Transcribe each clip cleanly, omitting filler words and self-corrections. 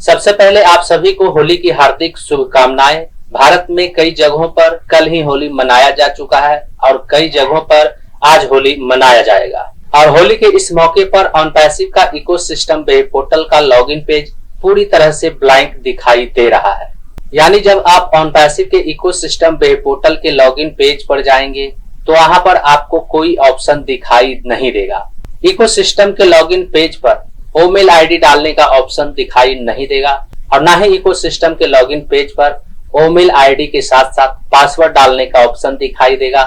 सबसे पहले आप सभी को होली की हार्दिक शुभकामनाएं। भारत में कई जगहों पर कल ही होली मनाया जा चुका है और कई जगहों पर आज होली मनाया जाएगा। और होली के इस मौके पर ऑनपैसिव का इकोसिस्टम वेब पोर्टल का लॉगिन पेज पूरी तरह से ब्लैंक दिखाई दे रहा है। यानी जब आप ऑनपैसिव के इकोसिस्टम वेब पोर्टल के लॉगिन पेज पर जाएंगे तो वहां पर आपको कोई ऑप्शन दिखाई नहीं देगा। इकोसिस्टम के लॉगिन पेज पर ईमेल आईडी डालने का ऑप्शन दिखाई नहीं देगा और ना ही इकोसिस्टम के लॉगिन पेज पर ईमेल आईडी के साथ साथ पासवर्ड डालने का ऑप्शन दिखाई देगा,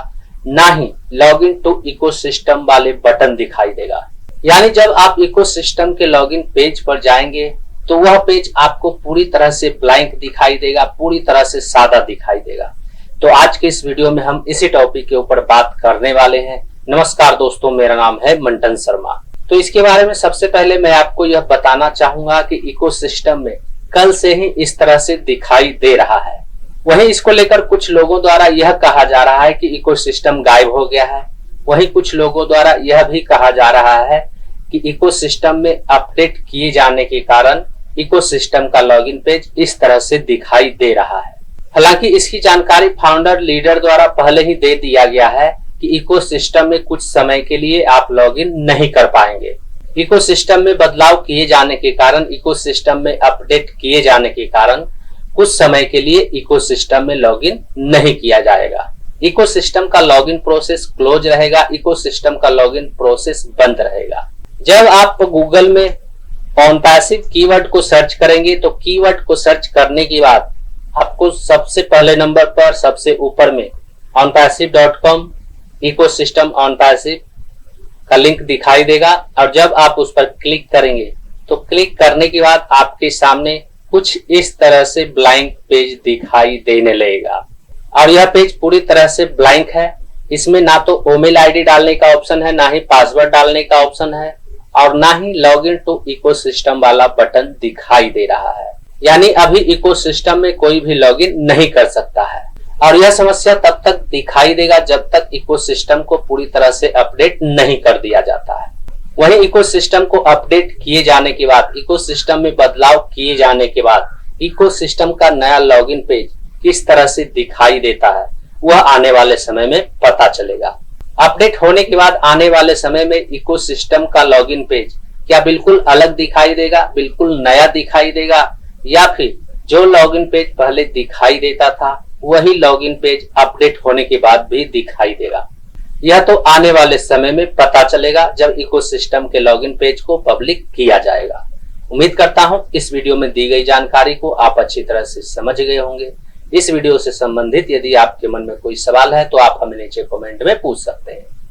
ना ही लॉगिन टू इकोसिस्टम वाले बटन दिखाई देगा। यानी जब आप इकोसिस्टम के लॉगिन पेज पर जाएंगे तो वह पेज आपको पूरी तरह से ब्लैंक दिखाई देगा, पूरी तरह से सादा दिखाई देगा। तो आज के इस वीडियो में हम इसी टॉपिक के ऊपर बात करने वाले हैं। नमस्कार दोस्तों, मेरा नाम है मंटन शर्मा। तो इसके बारे में सबसे पहले मैं आपको यह बताना चाहूंगा कि इकोसिस्टम में कल से ही इस तरह से दिखाई दे रहा है। वहीं इसको लेकर कुछ लोगों द्वारा यह कहा जा रहा है कि इकोसिस्टम गायब हो गया है। वहीं कुछ लोगों द्वारा यह भी कहा जा रहा है कि इकोसिस्टम में अपडेट किए जाने के कारण इकोसिस्टम का लॉगिन पेज इस तरह से दिखाई दे रहा है। हालांकि इसकी जानकारी फाउंडर लीडर द्वारा पहले ही दे दिया गया है कि इकोसिस्टम में कुछ समय के लिए आप लॉगिन नहीं कर पाएंगे। इकोसिस्टम में बदलाव किए जाने के कारण, इकोसिस्टम में अपडेट किए जाने के कारण कुछ समय के लिए इकोसिस्टम में लॉगिन नहीं किया जाएगा। इकोसिस्टम का लॉगिन प्रोसेस क्लोज रहेगा, इकोसिस्टम का लॉगिन प्रोसेस बंद रहेगा। जब आप गूगल में ऑनपैसिव कीवर्ड को सर्च करेंगे तो कीवर्ड को सर्च करने के बाद आपको सबसे पहले नंबर पर सबसे ऊपर में onpassive.com इकोसिस्टम ऑनपैसिव का लिंक दिखाई देगा और जब आप उस पर क्लिक करेंगे तो क्लिक करने के बाद आपके सामने कुछ इस तरह से ब्लैंक पेज दिखाई देने लगेगा। और यह पेज पूरी तरह से ब्लैंक है। इसमें ना तो ईमेल आईडी डालने का ऑप्शन है, ना ही पासवर्ड डालने का ऑप्शन है और ना ही लॉगिन टू इकोसिस्टम वाला बटन दिखाई दे रहा है। यानी अभी इकोसिस्टम में कोई भी लॉगिन नहीं कर सकता है। और यह समस्या तब तक दिखाई देगा जब तक इकोसिस्टम को पूरी तरह से अपडेट नहीं कर दिया जाता है। वहीं इकोसिस्टम को अपडेट किए जाने के बाद, इकोसिस्टम में बदलाव किए जाने के बाद इकोसिस्टम का नया लॉगिन पेज किस तरह से दिखाई देता है वह आने वाले समय में पता चलेगा। अपडेट होने के बाद आने वाले समय में इकोसिस्टम का लॉगिन पेज क्या बिल्कुल अलग दिखाई देगा, बिल्कुल नया दिखाई देगा, या फिर जो लॉगिन पेज पहले दिखाई देता था वही लॉगिन पेज अपडेट होने के बाद भी दिखाई देगा। यह तो आने वाले समय में पता चलेगा जब इकोसिस्टम के लॉगिन पेज को पब्लिक किया जाएगा। उम्मीद करता हूं इस वीडियो में दी गई जानकारी को आप अच्छी तरह से समझ गए होंगे। इस वीडियो से संबंधित यदि आपके मन में कोई सवाल है तो आप हमें नीचे कमेंट में पूछ सकते हैं।